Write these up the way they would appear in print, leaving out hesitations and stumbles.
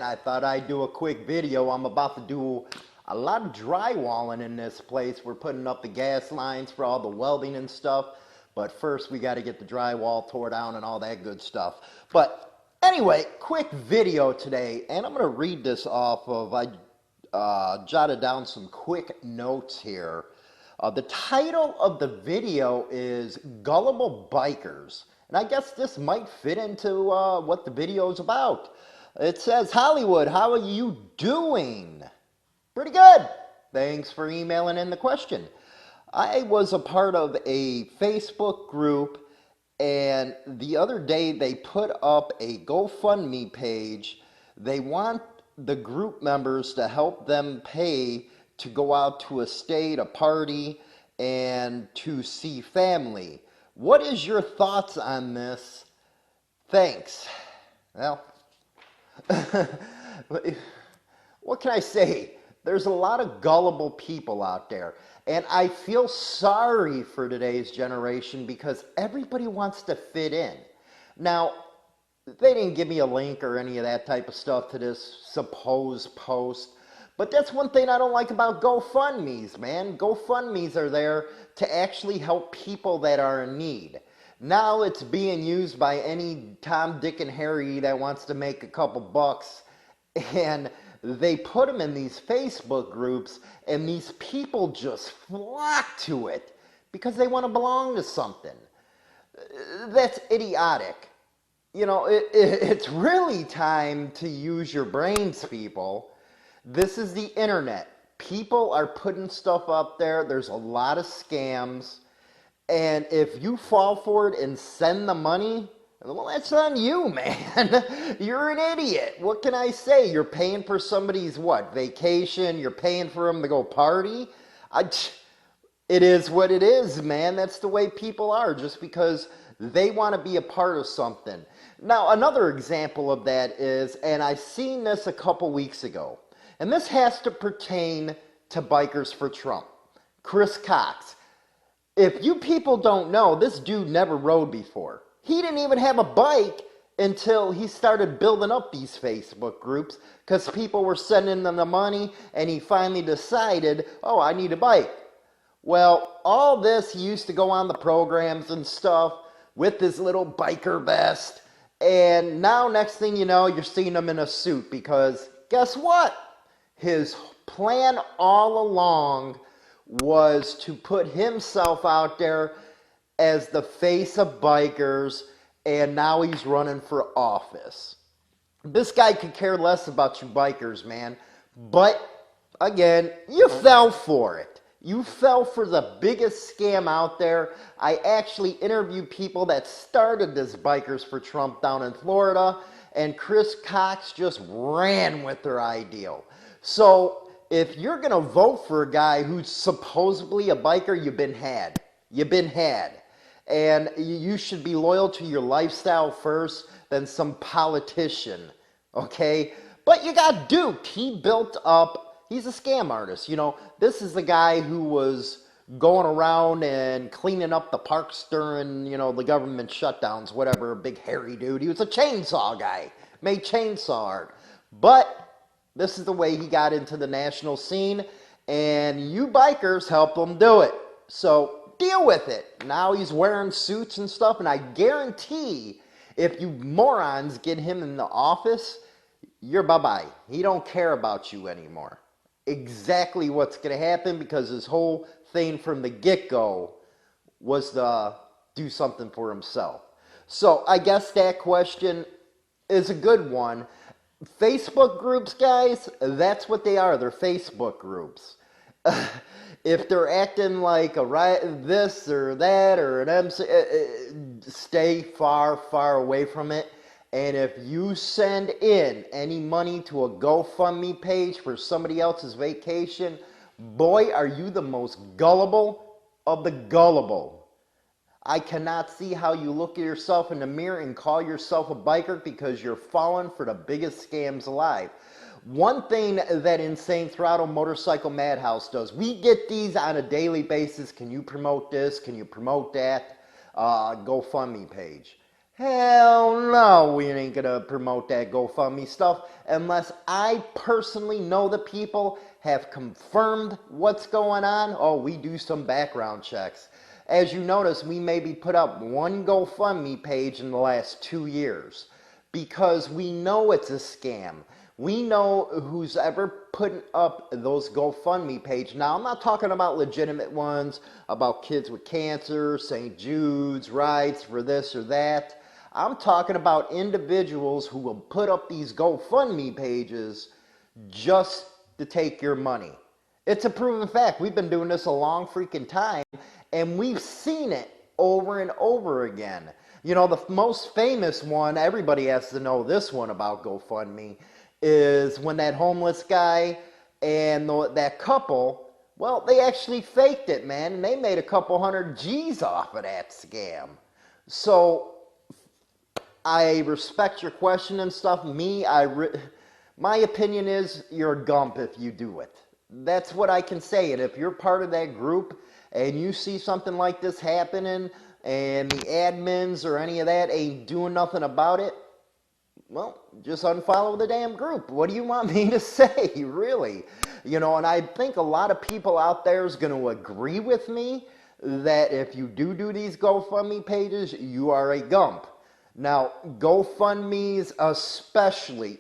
again, I thought I'd do a quick video. I'm about to do a lot of drywalling in this place. We're putting up the gas lines for all the welding and stuff. But first, we got to get the drywall tore down and all that good stuff. But anyway, quick video today. And I'm going to read this off of, I jotted down some quick notes here. The title of the video is Gullible Bikers. And I guess this might fit into what the video is about. It says, Hollywood, how are you doing? Pretty good. Thanks for emailing in the question. I was a part of a Facebook group, and the other day they put up a GoFundMe page. They want the group members to help them pay to go out to a state, a party, and to see family. What is your thoughts on this? Thanks. Well, what can I say? There's a lot of gullible people out there. And I feel sorry for today's generation because everybody wants to fit in. Now, they didn't give me a link or any of that type of stuff to this supposed post. But that's one thing I don't like about GoFundMes, man. GoFundMes are there to actually help people that are in need. Now it's being used by any Tom, Dick, and Harry that wants to make a couple bucks. And they put them in these Facebook groups, and these people just flock to it because they want to belong to something. That's idiotic. You know, it's really time to use your brains, people. This is the internet. People are putting stuff up there. There's a lot of scams. And if you fall for it and send the money, well, that's on you, man. You're an idiot. What can I say? You're paying for somebody's, what, vacation? You're paying for them to go party? It is what it is, man. That's the way people are, just because they want to be a part of something. Now, another example of that is, and I seen this a couple weeks ago, and this has to pertain to Bikers for Trump. Chris Cox. If you people don't know, this dude never rode before. He didn't even have a bike until he started building up these Facebook groups because people were sending them the money, and he finally decided, oh, I need a bike. Well, all this, he used to go on the programs and stuff with his little biker vest, and now next thing you know, you're seeing him in a suit because guess what? His plan all along was to put himself out there as the face of bikers, and now he's running for office. This guy could care less about you bikers, man. But, again, you fell for it. You fell for the biggest scam out there. I actually interviewed people that started this Bikers for Trump down in Florida, and Chris Cox just ran with their ideal. So, if you're going to vote for a guy who's supposedly a biker, you've been had. You've been had. And you should be loyal to your lifestyle first than some politician, okay? But you got duped. He built up, he's a scam artist, you know. This is the guy who was going around and cleaning up the parks during, you know, the government shutdowns, whatever, a big hairy dude. He was a chainsaw guy, made chainsaw art. But this is the way he got into the national scene, and you bikers helped him do it. So deal with it. Now he's wearing suits and stuff, and I guarantee if you morons get him in the office, you're bye-bye. He don't care about you anymore. Exactly what's going to happen, because his whole thing from the get-go was to do something for himself. So I guess that question is a good one. Facebook groups, guys, that's what they are. They're Facebook groups. If they're acting like this or that or an MC, stay far, far away from it. And if you send in any money to a GoFundMe page for somebody else's vacation, boy, are you the most gullible of the gullible. I cannot see how you look at yourself in the mirror and call yourself a biker because you're falling for the biggest scams alive. One thing that Insane Throttle Motorcycle Madhouse does, we get these on a daily basis. Can you promote this? Can you promote that? GoFundMe page. Hell no, we ain't gonna promote that GoFundMe stuff unless I personally know the people, have confirmed what's going on. Oh, we do some background checks. As you notice, we maybe put up one GoFundMe page in the last 2 years because we know it's a scam. We know who's ever putting up those GoFundMe page. Now, I'm not talking about legitimate ones, about kids with cancer, St. Jude's, rights for this or that. I'm talking about individuals who will put up these GoFundMe pages just to take your money. It's a proven fact. We've been doing this a long freaking time, and we've seen it over and over again. You know, the most famous one, everybody has to know this one about GoFundMe, is when that homeless guy and that couple, well, they actually faked it, man, and they made a couple hundred G's off of that scam. So I respect your question and stuff. My opinion is you're a gump if you do it. That's what I can say. And if you're part of that group and you see something like this happening and the admins or any of that ain't doing nothing about it, well, just unfollow the damn group. What do you want me to say, really? You know, and I think a lot of people out there is going to agree with me that if you do these GoFundMe pages, you are a gump. Now, GoFundMes, especially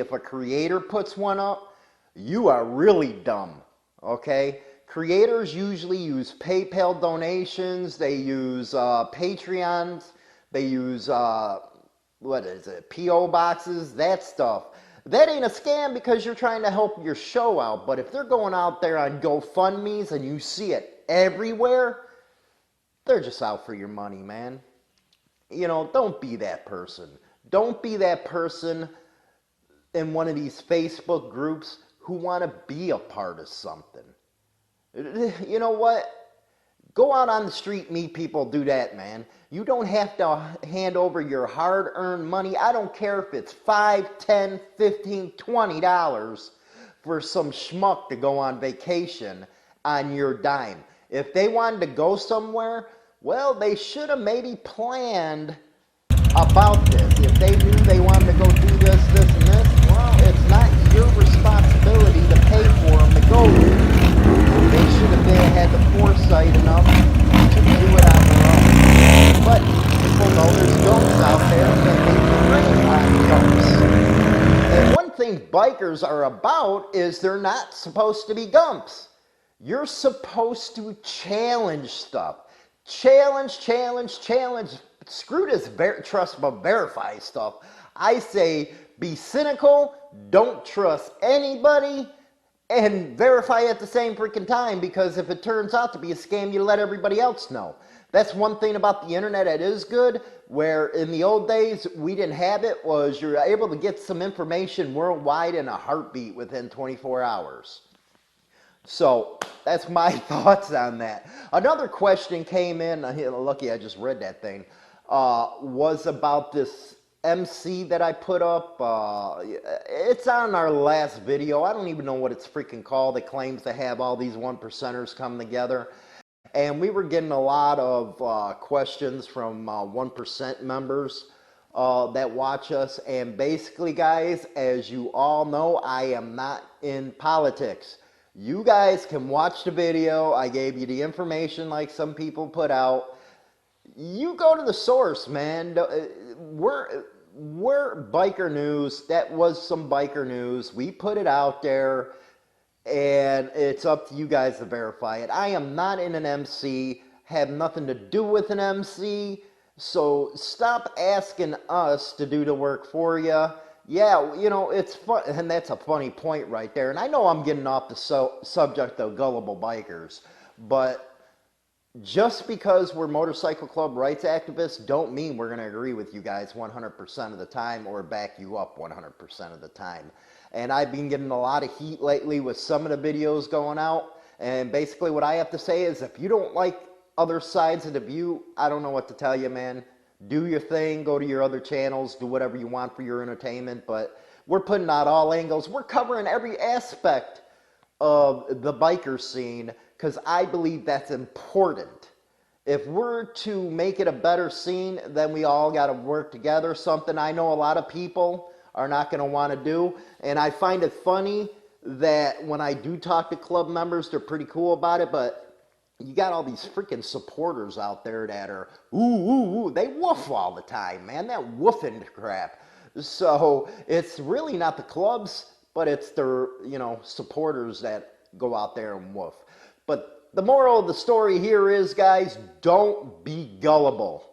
if a creator puts one up, you are really dumb, okay? Creators usually use PayPal donations, they use Patreons, they use, P.O. boxes, that stuff. That ain't a scam because you're trying to help your show out, but if they're going out there on GoFundMes and you see it everywhere, they're just out for your money, man. You know, don't be that person. Don't be that person in one of these Facebook groups who want to be a part of something. You know what? Go out on the street, meet people, do that, man. You don't have to hand over your hard-earned money. I don't care if it's $5, $10, $15, $20 for some schmuck to go on vacation on your dime. If they wanted to go somewhere, well, they should have maybe planned about this. If they knew they wanted to go do this, this, and this, well, it's not your responsibility to pay for them to go there. They should have had the foresight enough to do it on their own. But people know there's gumps out there that they can prey on gumps. And one thing bikers are about is they're not supposed to be gumps. You're supposed to challenge stuff. Challenge. Screw this trust but verify stuff. I say be cynical, don't trust anybody, and verify at the same freaking time, because if it turns out to be a scam, you let everybody else know. That's one thing about the internet that is good, where in the old days we didn't have it, was you're able to get some information worldwide in a heartbeat within 24 hours. So that's my thoughts on that. Another question came in, lucky I just read that thing, was about this MC that I put up. It's on our last video. I don't even know what it's freaking called. It claims to have all these 1%ers come together. And we were getting a lot of questions from 1% members that watch us. And basically, guys, as you all know, I am not in politics. You guys can watch the video. I gave you the information like some people put out. You go to the source, man. We're biker news. That was some biker news. We put it out there, and it's up to you guys to verify it. I am not in an MC, have nothing to do with an MC, so stop asking us to do the work for you. Yeah, you know, it's fun, and that's a funny point right there. And I know I'm getting off the subject of gullible bikers, but just because we're motorcycle club rights activists don't mean we're going to agree with you guys 100% of the time or back you up 100% of the time. And I've been getting a lot of heat lately with some of the videos going out, and basically what I have to say is if you don't like other sides of the view, I don't know what to tell you, man. Do your thing, go to your other channels, do whatever you want for your entertainment, but we're putting out all angles. We're covering every aspect of the biker scene because I believe that's important. if we're to make it a better scene, then we all got to work together. Something I know a lot of people are not going to want to do. And I find it funny that when I do talk to club members, they're pretty cool about it, but you got all these freaking supporters out there that are, they woof all the time, man. That woofing crap. So it's really not the clubs, but it's their, supporters that go out there and woof. But the moral of the story here is, guys, don't be gullible,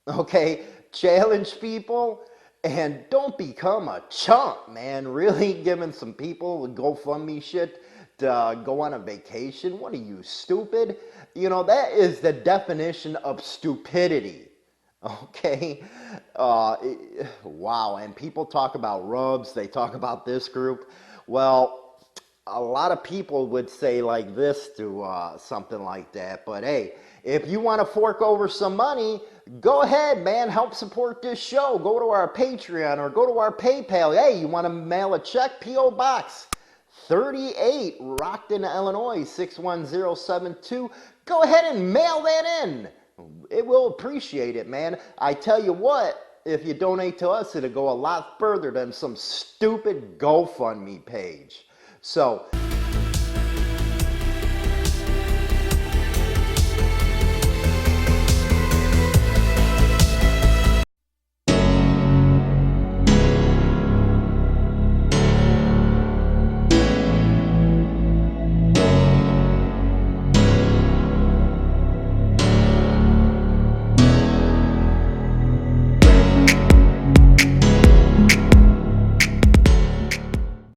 okay? Challenge people and don't become a chump, man. Really giving some people GoFundMe shit to go on a vacation. What are you, stupid? That is the definition of stupidity, okay? Wow, and people talk about rubs. They talk about this group. Well, a lot of people would say like this to something like that. But hey, if you want to fork over some money, go ahead, man. Help support this show. Go to our Patreon or go to our PayPal. Hey, you want to mail a check? P.O. Box 38, Rockton, Illinois, 61072. Go ahead and mail that in. It will appreciate it, man. I tell you what, if you donate to us, it'll go a lot further than some stupid GoFundMe page. So